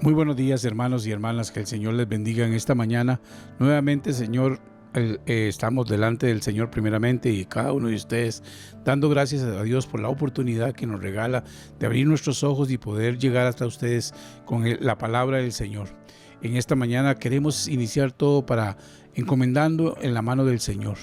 Muy buenos días, hermanos y hermanas, que el Señor les bendiga en esta mañana. Nuevamente, Señor, estamos delante del Señor primeramente y cada uno de ustedes dando gracias a Dios por la oportunidad que nos regala de abrir nuestros ojos y poder llegar hasta ustedes con la palabra del Señor. En esta mañana queremos iniciar todo encomendando en la mano del Señor.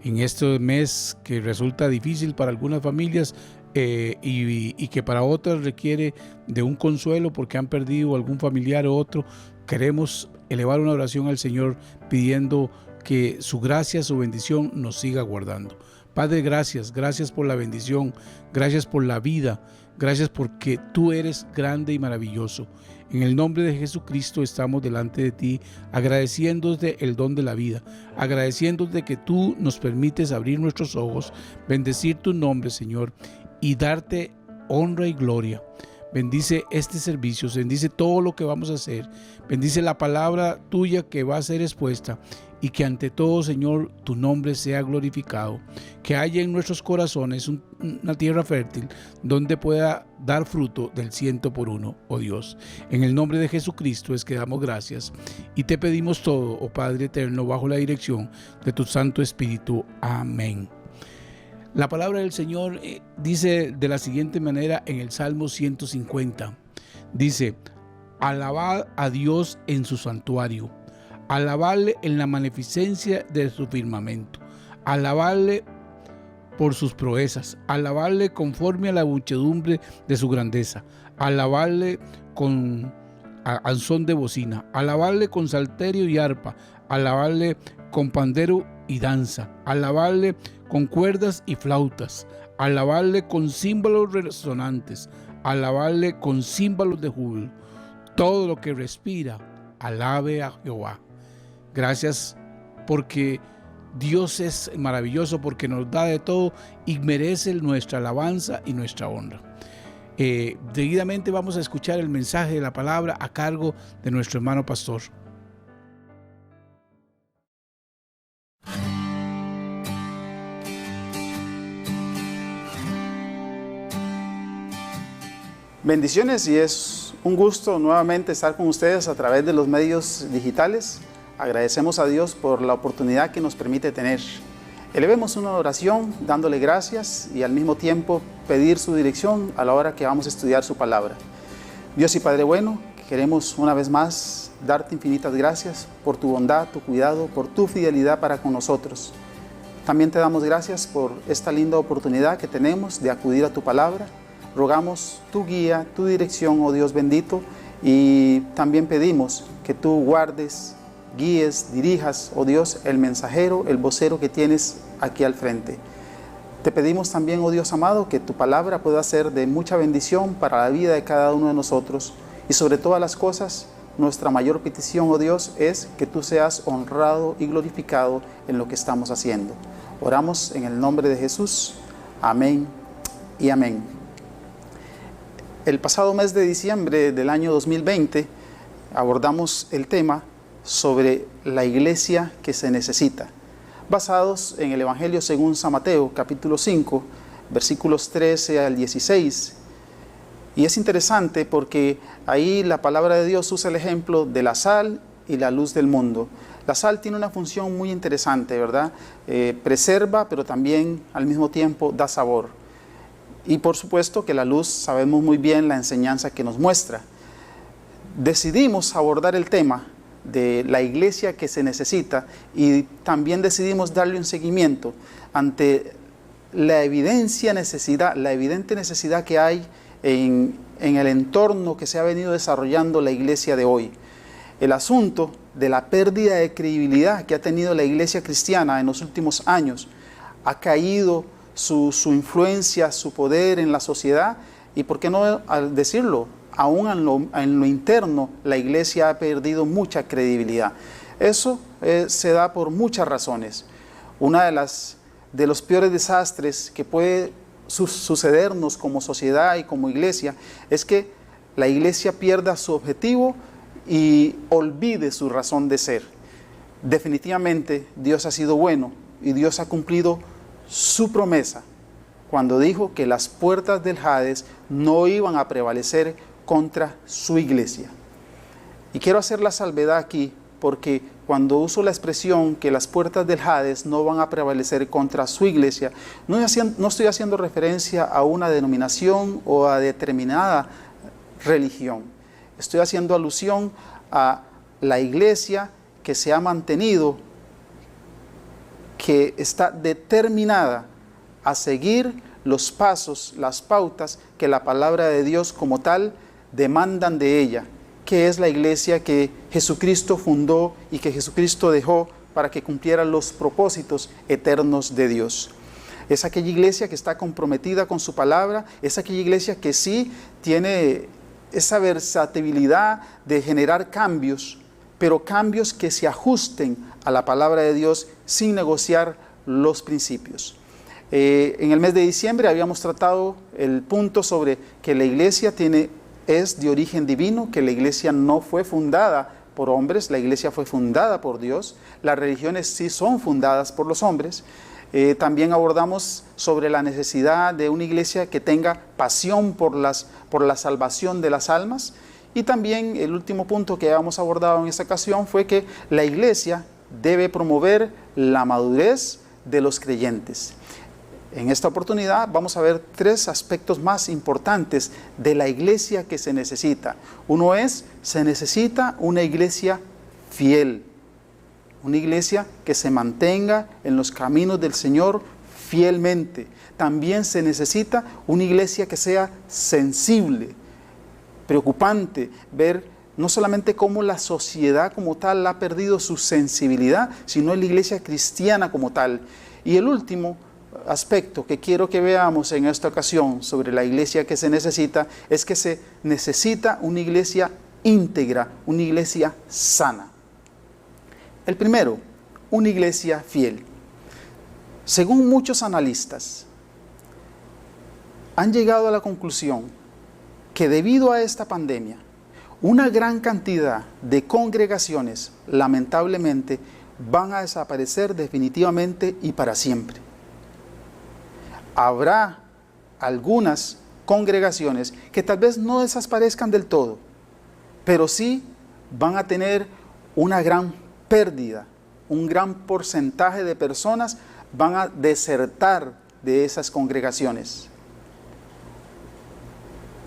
En este mes que resulta difícil para algunas familias, y que para otras requiere de un consuelo porque han perdido algún familiar o otro, queremos elevar una oración al Señor pidiendo que su gracia, su bendición nos siga guardando. Padre, gracias por la bendición, gracias por la vida, gracias porque tú eres grande y maravilloso. En el nombre de Jesucristo estamos delante de ti, agradeciéndote el don de la vida, agradeciéndote que tú nos permites abrir nuestros ojos, bendecir tu nombre, Señor, y darte honra y gloria. Bendice este servicio, bendice todo lo que vamos a hacer, bendice la palabra tuya que va a ser expuesta y que ante todo, Señor, tu nombre sea glorificado, que haya en nuestros corazones una tierra fértil donde pueda dar fruto del 100 por 1, oh Dios. En el nombre de Jesucristo es que damos gracias y te pedimos todo, oh Padre eterno, bajo la dirección de tu Santo Espíritu. Amén. La palabra del Señor dice de la siguiente manera en el Salmo 150. Dice: alabad a Dios en su santuario, alabadle en la magnificencia de su firmamento, alabadle por sus proezas, alabadle conforme a la muchedumbre de su grandeza, alabadle al son de bocina, alabadle con salterio y arpa, alabadle con pandero y danza, alabadle con cuerdas y flautas, alabarle con címbalos resonantes, alabarle con címbalos de júbilo. Todo lo que respira, alabe a Jehová. Gracias porque Dios es maravilloso, porque nos da de todo y merece nuestra alabanza y nuestra honra. Seguidamente vamos a escuchar el mensaje de la palabra a cargo de nuestro hermano pastor. Bendiciones, y es un gusto nuevamente estar con ustedes a través de los medios digitales. Agradecemos a Dios por la oportunidad que nos permite tener. Elevemos una oración dándole gracias y al mismo tiempo pedir su dirección a la hora que vamos a estudiar su palabra. Dios y Padre bueno, queremos una vez más darte infinitas gracias por tu bondad, tu cuidado, por tu fidelidad para con nosotros. También te damos gracias por esta linda oportunidad que tenemos de acudir a tu palabra. Rogamos tu guía, tu dirección, oh Dios bendito, y también pedimos que tú guardes, guíes, dirijas, oh Dios, el mensajero, el vocero que tienes aquí al frente. Te pedimos también, oh Dios amado, que tu palabra pueda ser de mucha bendición para la vida de cada uno de nosotros, y sobre todas las cosas, nuestra mayor petición, oh Dios, es que tú seas honrado y glorificado en lo que estamos haciendo. Oramos en el nombre de Jesús. Amén y amén. El pasado mes de diciembre del año 2020 abordamos el tema sobre la iglesia que se necesita, basados en el Evangelio según San Mateo, capítulo 5, versículos 13 al 16. Y es interesante porque ahí la palabra de Dios usa el ejemplo de la sal y la luz del mundo. La sal tiene una función muy interesante, ¿verdad? Preserva, pero también al mismo tiempo da sabor. Y por supuesto que la luz, sabemos muy bien la enseñanza que nos muestra. Decidimos abordar el tema de la iglesia que se necesita y también decidimos darle un seguimiento ante la evidente necesidad que hay en el entorno que se ha venido desarrollando la iglesia de hoy. El asunto de la pérdida de credibilidad que ha tenido la iglesia cristiana en los últimos años, ha caído su influencia, su poder en la sociedad, y por qué no al decirlo, aún en lo interno la iglesia ha perdido mucha credibilidad. Eso se da por muchas razones. Una de los peores desastres que puede sucedernos como sociedad y como iglesia es que la iglesia pierda su objetivo y olvide su razón de ser. Definitivamente Dios ha sido bueno y Dios ha cumplido su promesa cuando dijo que las puertas del Hades no iban a prevalecer contra su iglesia. Y quiero hacer la salvedad aquí, porque cuando uso la expresión que las puertas del Hades no van a prevalecer contra su iglesia, no estoy haciendo referencia a una denominación o a determinada religión. Estoy haciendo alusión a la iglesia que se ha mantenido, que está determinada a seguir los pasos, las pautas que la palabra de Dios como tal demandan de ella, que es la iglesia que Jesucristo fundó y que Jesucristo dejó para que cumpliera los propósitos eternos de Dios. Es aquella iglesia que está comprometida con su palabra, es aquella iglesia que sí tiene esa versatilidad de generar cambios, pero cambios que se ajusten a la palabra de Dios sin negociar los principios. En el mes de diciembre habíamos tratado el punto sobre que la iglesia es de origen divino, que la iglesia no fue fundada por hombres, la iglesia fue fundada por Dios. Las religiones sí son fundadas por los hombres. También abordamos sobre la necesidad de una iglesia que tenga pasión por la salvación de las almas. Y también el último punto que habíamos abordado en esta ocasión fue que la iglesia debe promover la madurez de los creyentes. En esta oportunidad vamos a ver 3 aspectos más importantes de la iglesia que se necesita. Uno es, se necesita una iglesia fiel, una iglesia que se mantenga en los caminos del Señor fielmente. También se necesita una iglesia que sea sensible. Preocupante ver no solamente cómo la sociedad como tal ha perdido su sensibilidad, sino la iglesia cristiana como tal. Y el último aspecto que quiero que veamos en esta ocasión sobre la iglesia que se necesita es que se necesita una iglesia íntegra, una iglesia sana. El primero, una iglesia fiel. Según muchos analistas, han llegado a la conclusión que debido a esta pandemia, una gran cantidad de congregaciones, lamentablemente, van a desaparecer definitivamente y para siempre. Habrá algunas congregaciones que tal vez no desaparezcan del todo, pero sí van a tener una gran pérdida, un gran porcentaje de personas van a desertar de esas congregaciones.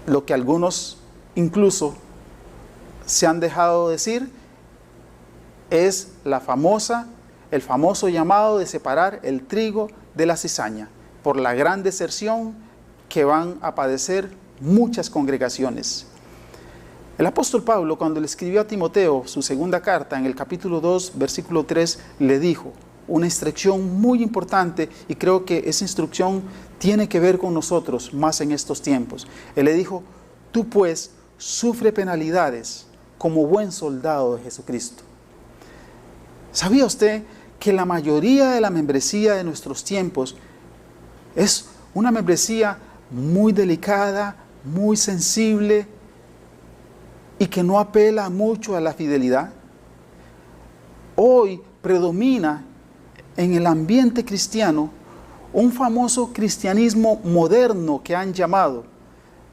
Lo que algunos incluso se han dejado decir es el famoso llamado de separar el trigo de la cizaña, por la gran deserción que van a padecer muchas congregaciones. El apóstol Pablo, cuando le escribió a Timoteo su segunda carta, en el capítulo 2, versículo 3, le dijo una instrucción muy importante, y creo que esa instrucción tiene que ver con nosotros más en estos tiempos. Él le dijo: tú pues sufre penalidades como buen soldado de Jesucristo. ¿Sabía usted que la mayoría de la membresía de nuestros tiempos es una membresía muy delicada, muy sensible y que no apela mucho a la fidelidad? Hoy predomina en el ambiente cristiano un famoso cristianismo moderno que han llamado,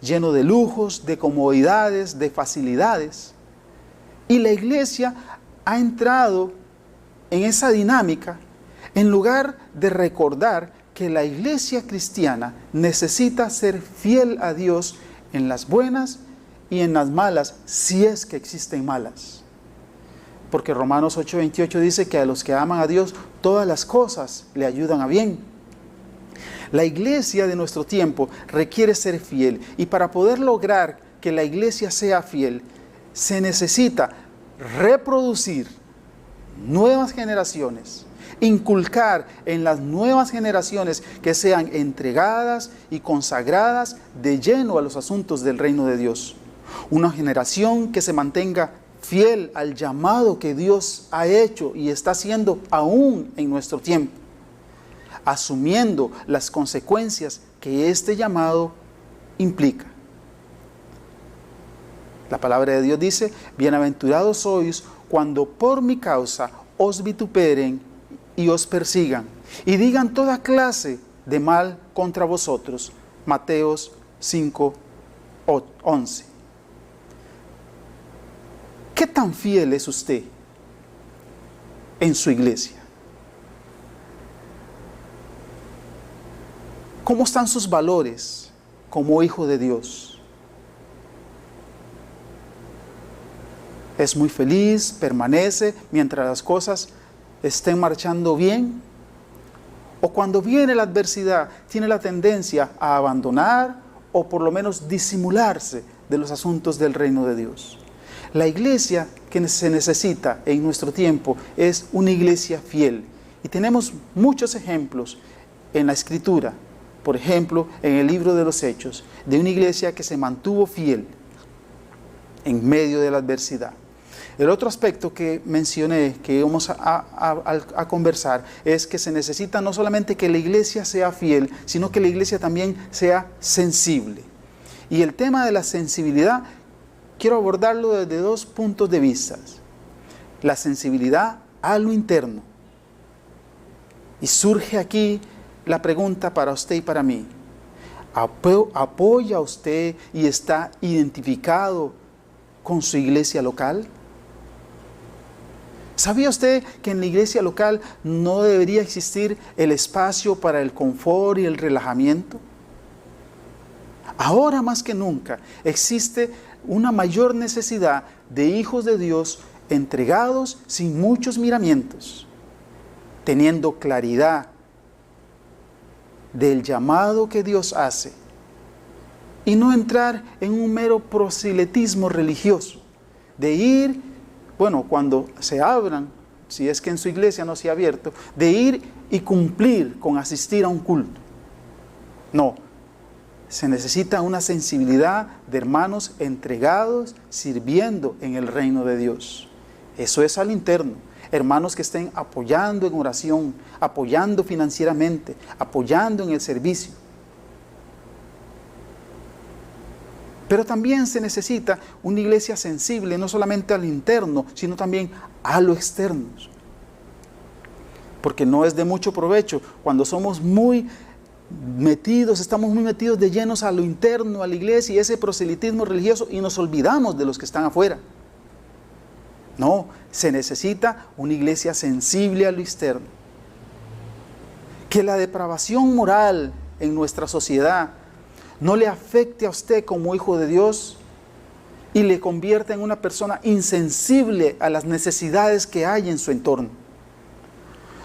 lleno de lujos, de comodidades, de facilidades. Y la iglesia ha entrado en esa dinámica en lugar de recordar que la iglesia cristiana necesita ser fiel a Dios en las buenas y en las malas, si es que existen malas. Porque Romanos 8:28 dice que a los que aman a Dios, todas las cosas le ayudan a bien. La iglesia de nuestro tiempo requiere ser fiel, y para poder lograr que la iglesia sea fiel, se necesita reproducir nuevas generaciones, inculcar en las nuevas generaciones que sean entregadas y consagradas de lleno a los asuntos del reino de Dios. Una generación que se mantenga fiel al llamado que Dios ha hecho y está haciendo aún en nuestro tiempo, asumiendo las consecuencias que este llamado implica. La palabra de Dios dice: bienaventurados sois cuando por mi causa os vituperen y os persigan, y digan toda clase de mal contra vosotros. Mateos 5:11. ¿Qué tan fiel es usted en su iglesia? ¿Cómo están sus valores como hijo de Dios? ¿Es muy feliz, permanece mientras las cosas estén marchando bien? ¿O cuando viene la adversidad tiene la tendencia a abandonar o por lo menos disimularse de los asuntos del reino de Dios? La iglesia que se necesita en nuestro tiempo es una iglesia fiel. Y tenemos muchos ejemplos en la Escritura. Por ejemplo, en el libro de los Hechos, de una iglesia que se mantuvo fiel en medio de la adversidad. El otro aspecto que mencioné, que vamos a conversar, es que se necesita no solamente que la iglesia sea fiel, sino que la iglesia también sea sensible. Y el tema de la sensibilidad, quiero abordarlo desde dos puntos de vista. La sensibilidad a lo interno. Y surge aquí la pregunta para usted y para mí. ¿Apoya usted y está identificado con su iglesia local? ¿Sabía usted que en la iglesia local no debería existir el espacio para el confort y el relajamiento? Ahora más que nunca existe una mayor necesidad de hijos de Dios entregados sin muchos miramientos, teniendo claridad del llamado que Dios hace y no entrar en un mero proselitismo religioso, de ir, cuando se abran, si es que en su iglesia no se ha abierto, de ir y cumplir con asistir a un culto. No, se necesita una sensibilidad de hermanos entregados, sirviendo en el reino de Dios. Eso es al interno. Hermanos que estén apoyando en oración, apoyando financieramente, apoyando en el servicio. Pero también se necesita una iglesia sensible, no solamente al interno, sino también a lo externo. Porque no es de mucho provecho cuando somos estamos muy metidos de llenos a lo interno, a la iglesia y ese proselitismo religioso y nos olvidamos de los que están afuera. No, se necesita una iglesia sensible a lo externo. Que la depravación moral en nuestra sociedad no le afecte a usted como hijo de Dios y le convierta en una persona insensible a las necesidades que hay en su entorno.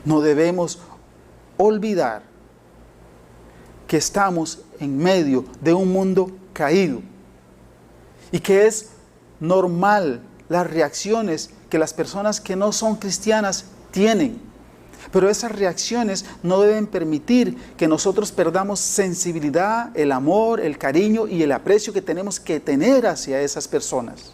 No debemos olvidar que estamos en medio de un mundo caído y que es normal las reacciones que las personas que no son cristianas tienen. Pero esas reacciones no deben permitir que nosotros perdamos sensibilidad, el amor, el cariño y el aprecio que tenemos que tener hacia esas personas.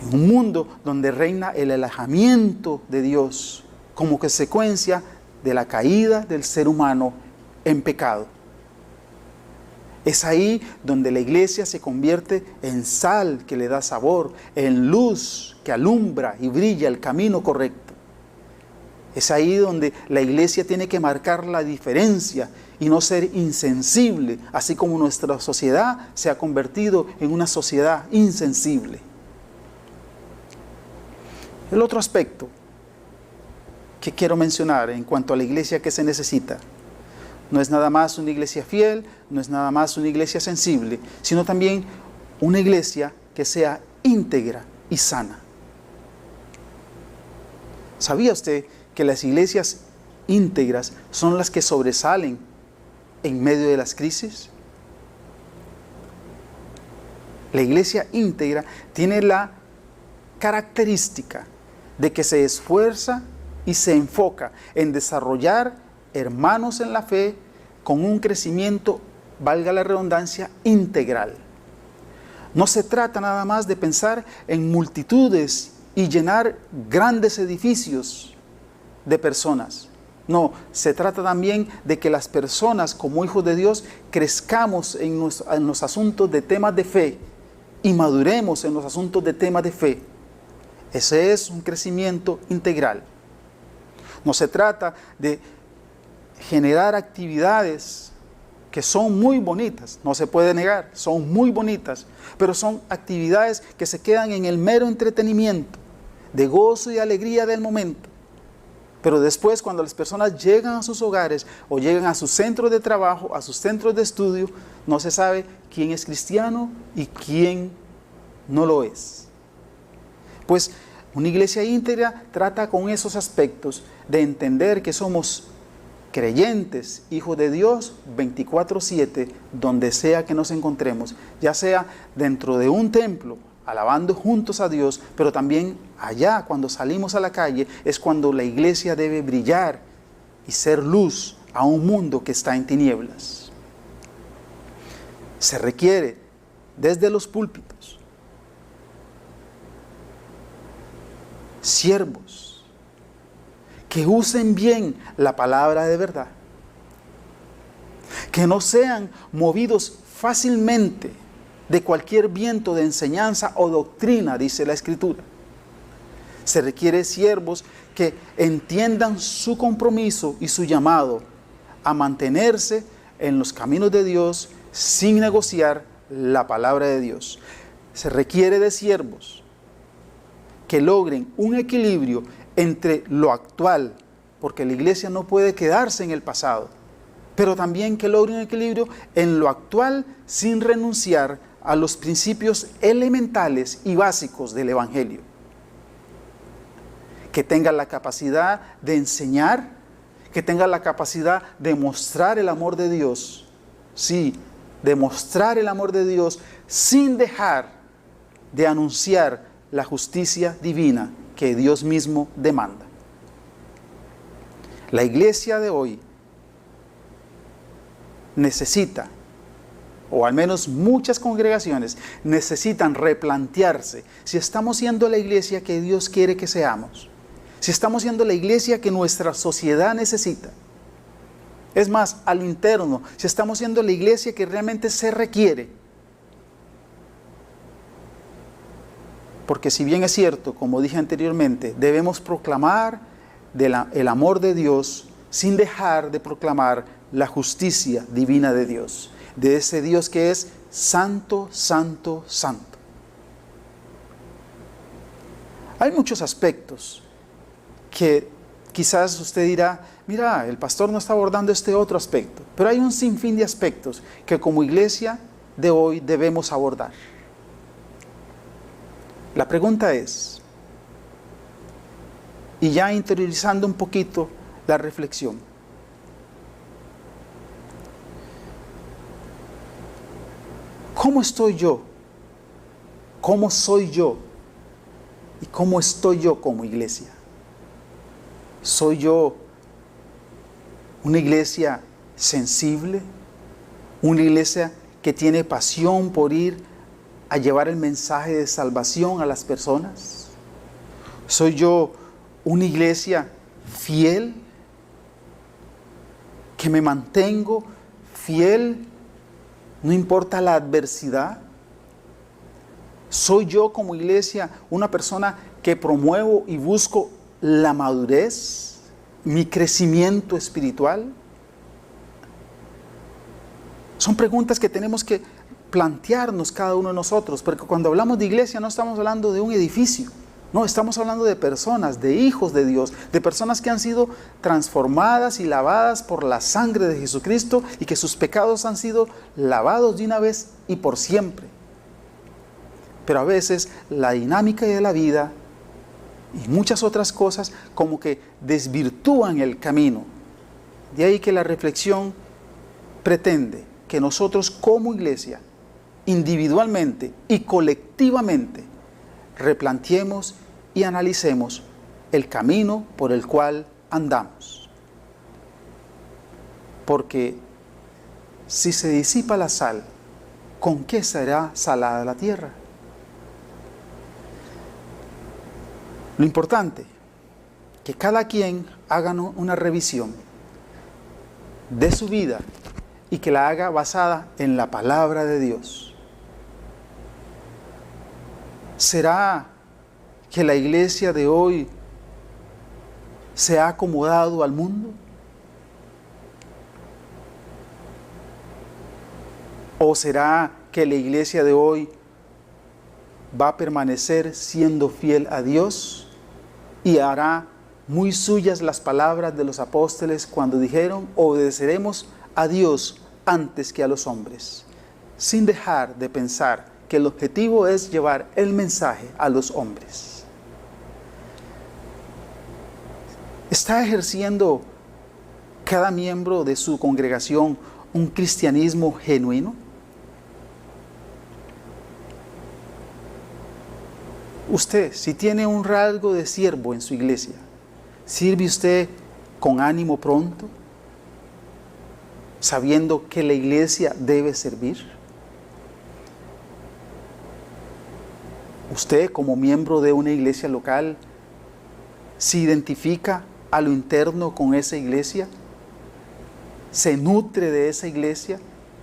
En un mundo donde reina el alejamiento de Dios como consecuencia de la caída del ser humano en pecado. Es ahí donde la iglesia se convierte en sal que le da sabor, en luz que alumbra y brilla el camino correcto. Es ahí donde la iglesia tiene que marcar la diferencia y no ser insensible, así como nuestra sociedad se ha convertido en una sociedad insensible. El otro aspecto que quiero mencionar en cuanto a la iglesia que se necesita, no es nada más una iglesia fiel, no es nada más una iglesia sensible, sino también una iglesia que sea íntegra y sana. ¿Sabía usted que las iglesias íntegras son las que sobresalen en medio de las crisis? La iglesia íntegra tiene la característica de que se esfuerza y se enfoca en desarrollar hermanos en la fe con un crecimiento, valga la redundancia, integral. No se trata nada más de pensar en multitudes y llenar grandes edificios de personas. No, se trata también de que las personas como hijos de Dios crezcamos en los asuntos de temas de fe y maduremos en los asuntos de temas de fe. Ese es un crecimiento integral. No se trata de generar actividades que son muy bonitas, no se puede negar, son muy bonitas, pero son actividades que se quedan en el mero entretenimiento, de gozo y alegría del momento. Pero después, cuando las personas llegan a sus hogares o llegan a sus centros de trabajo, a sus centros de estudio, no se sabe quién es cristiano y quién no lo es. Pues una iglesia íntegra trata con esos aspectos de entender que somos creyentes, hijos de Dios, 24/7, donde sea que nos encontremos, ya sea dentro de un templo, alabando juntos a Dios, pero también allá, cuando salimos a la calle, es cuando la iglesia debe brillar y ser luz a un mundo que está en tinieblas. Se requiere desde los púlpitos siervos que usen bien la palabra de verdad, que no sean movidos fácilmente de cualquier viento de enseñanza o doctrina, dice la Escritura. Se requiere siervos que entiendan su compromiso y su llamado a mantenerse en los caminos de Dios sin negociar la palabra de Dios. Se requiere de siervos que logren un equilibrio entre lo actual, porque la iglesia no puede quedarse en el pasado, pero también que logren un equilibrio en lo actual sin renunciar a los principios elementales y básicos del Evangelio. Que tenga la capacidad de enseñar, que tenga la capacidad de mostrar el amor de Dios. Sí, de mostrar el amor de Dios sin dejar de anunciar la justicia divina que Dios mismo demanda. La iglesia de hoy necesita, o al menos muchas congregaciones necesitan replantearse si estamos siendo la iglesia que Dios quiere que seamos, si estamos siendo la iglesia que nuestra sociedad necesita. Es más, al interno, si estamos siendo la iglesia que realmente se requiere. Porque si bien es cierto, como dije anteriormente, debemos proclamar el amor de Dios sin dejar de proclamar la justicia divina de Dios, de ese Dios que es santo, santo, santo. Hay muchos aspectos que quizás usted dirá, mira, el pastor no está abordando este otro aspecto, pero hay un sinfín de aspectos que como iglesia de hoy debemos abordar. La pregunta es, y ya interiorizando un poquito la reflexión, ¿cómo estoy yo? ¿Cómo soy yo? ¿Y cómo estoy yo como iglesia? ¿Soy yo una iglesia sensible? ¿Una iglesia que tiene pasión por ir a llevar el mensaje de salvación a las personas? ¿Soy yo una iglesia fiel? ¿Que me mantengo fiel no importa la adversidad? ¿Soy yo como iglesia una persona que promuevo y busco la madurez, mi crecimiento espiritual? Son preguntas que tenemos que plantearnos cada uno de nosotros, porque cuando hablamos de iglesia no estamos hablando de un edificio, no, estamos hablando de personas, de hijos de Dios, de personas que han sido transformadas y lavadas por la sangre de Jesucristo y que sus pecados han sido lavados de una vez y por siempre. Pero a veces la dinámica de la vida y muchas otras cosas como que desvirtúan el camino. De ahí que la reflexión pretende que nosotros como iglesia, individualmente y colectivamente, replanteemos y analicemos el camino por el cual andamos. Porque si se disipa la sal, ¿con qué será salada la tierra? Lo importante, que cada quien haga una revisión de su vida y que la haga basada en la palabra de Dios. ¿Será que la iglesia de hoy se ha acomodado al mundo? ¿O será que la iglesia de hoy va a permanecer siendo fiel a Dios y hará muy suyas las palabras de los apóstoles cuando dijeron: obedeceremos a Dios antes que a los hombres, sin dejar de pensar que el objetivo es llevar el mensaje a los hombres? ¿Está ejerciendo cada miembro de su congregación un cristianismo genuino? Usted, si tiene un rasgo de siervo en su iglesia, ¿sirve usted con ánimo pronto, sabiendo que la iglesia debe servir? Usted, como miembro de una iglesia local, ¿se identifica a lo interno con esa iglesia? ¿Se nutre de esa iglesia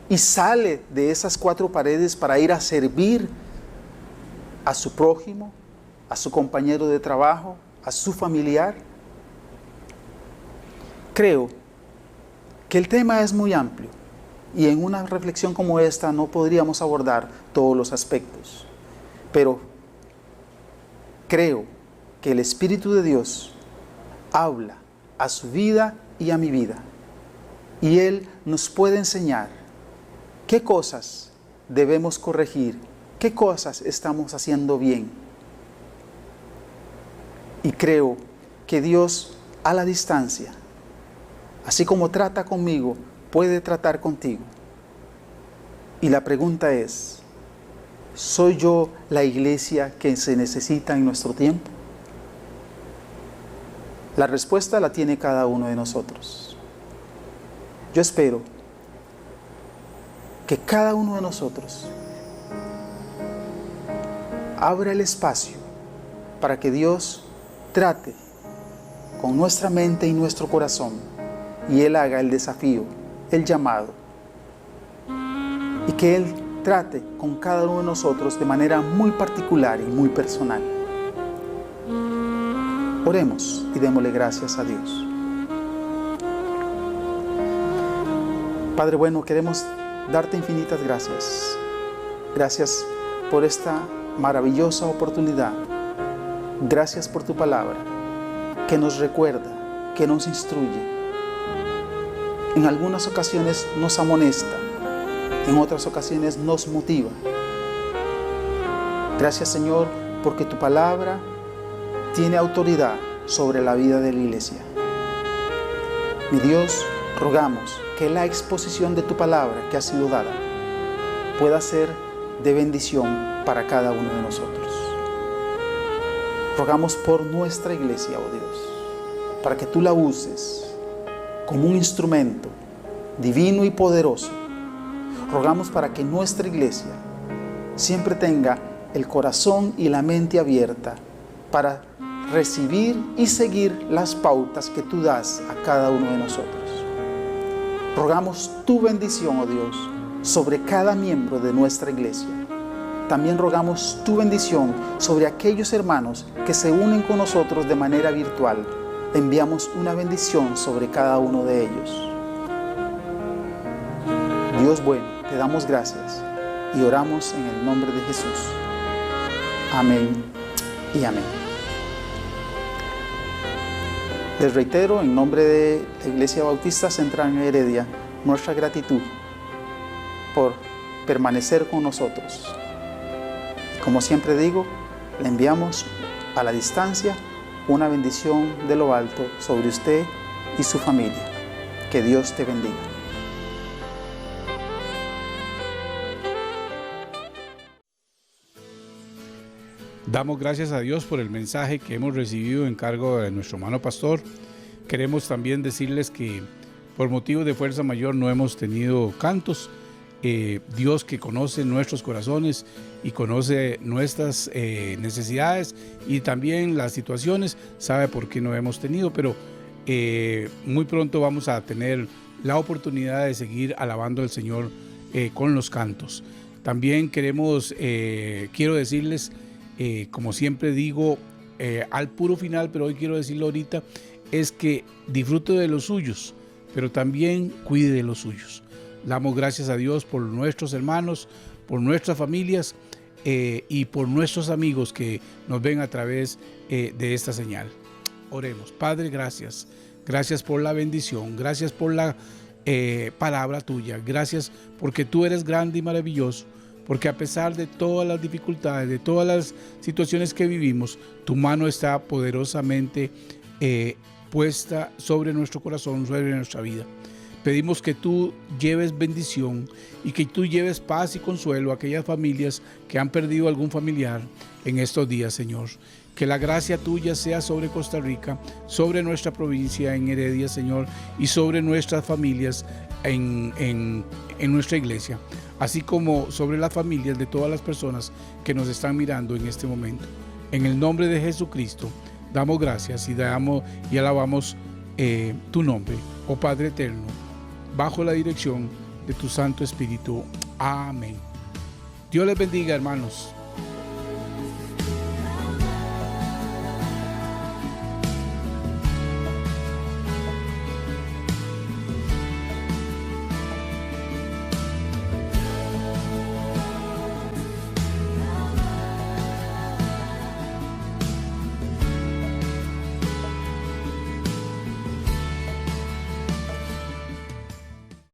y sale de esas cuatro paredes para ir a servir a su prójimo, a su compañero de trabajo, a su familiar? Creo que el tema es muy amplio y en una reflexión como esta no podríamos abordar todos los aspectos, pero creo que el Espíritu de Dios habla a su vida y a mi vida, y Él nos puede enseñar qué cosas debemos corregir, qué cosas estamos haciendo bien. Y creo que Dios, a la distancia, así como trata conmigo, puede tratar contigo. Y la pregunta es: ¿soy yo la iglesia que se necesita en nuestro tiempo? La respuesta la tiene cada uno de nosotros. Yo espero que cada uno de nosotros abra el espacio para que Dios trate con nuestra mente y nuestro corazón, y Él haga el desafío, el llamado, y que Él trate con cada uno de nosotros de manera muy particular y muy personal. Oremos y démosle gracias a Dios. Padre bueno, queremos darte infinitas gracias. Gracias por esta maravillosa oportunidad. Gracias por tu palabra, que nos recuerda, que nos instruye. En algunas ocasiones nos amonesta, en otras ocasiones nos motiva. Gracias, Señor, porque tu palabra tiene autoridad sobre la vida de la iglesia. Mi Dios, rogamos que la exposición de tu palabra que ha sido dada pueda ser de bendición para cada uno de nosotros. Rogamos por nuestra iglesia, oh Dios, para que tú la uses como un instrumento divino y poderoso. Rogamos para que nuestra iglesia siempre tenga el corazón y la mente abierta para recibir y seguir las pautas que tú das a cada uno de nosotros. Rogamos tu bendición, oh Dios, sobre cada miembro de nuestra iglesia. También rogamos tu bendición sobre aquellos hermanos que se unen con nosotros de manera virtual. Enviamos una bendición sobre cada uno de ellos. Dios bueno, te damos gracias y oramos en el nombre de Jesús. Amén y amén. Les reitero, en nombre de la Iglesia Bautista Central en Heredia, nuestra gratitud por permanecer con nosotros. Como siempre digo, le enviamos a la distancia una bendición de lo alto sobre usted y su familia. Que Dios te bendiga. Damos gracias a Dios por el mensaje que hemos recibido en cargo de nuestro hermano pastor. Queremos también decirles que por motivos de fuerza mayor no hemos tenido cantos. Dios, que conoce nuestros corazones y conoce nuestras necesidades y también las situaciones, sabe por qué no hemos tenido, pero muy pronto vamos a tener la oportunidad de seguir alabando al Señor con los cantos. También quiero decirles, como siempre digo al puro final, pero hoy quiero decirlo ahorita, es que disfrute de los suyos, pero también cuide de los suyos. Damos gracias a Dios por nuestros hermanos, por nuestras familias y por nuestros amigos que nos ven a través de esta señal. Oremos. Padre, gracias. Gracias por la bendición. Gracias por la palabra tuya. Gracias porque tú eres grande y maravilloso. Porque a pesar de todas las dificultades, de todas las situaciones que vivimos, tu mano está poderosamente puesta sobre nuestro corazón, sobre nuestra vida. Pedimos que tú lleves bendición y que tú lleves paz y consuelo a aquellas familias que han perdido algún familiar en estos días, Señor. Que la gracia tuya sea sobre Costa Rica, sobre nuestra provincia en Heredia, Señor, y sobre nuestras familias en nuestra iglesia, así como sobre las familias de todas las personas que nos están mirando en este momento. En el nombre de Jesucristo, damos gracias y alabamos tu nombre, oh Padre eterno, bajo la dirección de tu Santo Espíritu. Amén. Dios les bendiga, hermanos.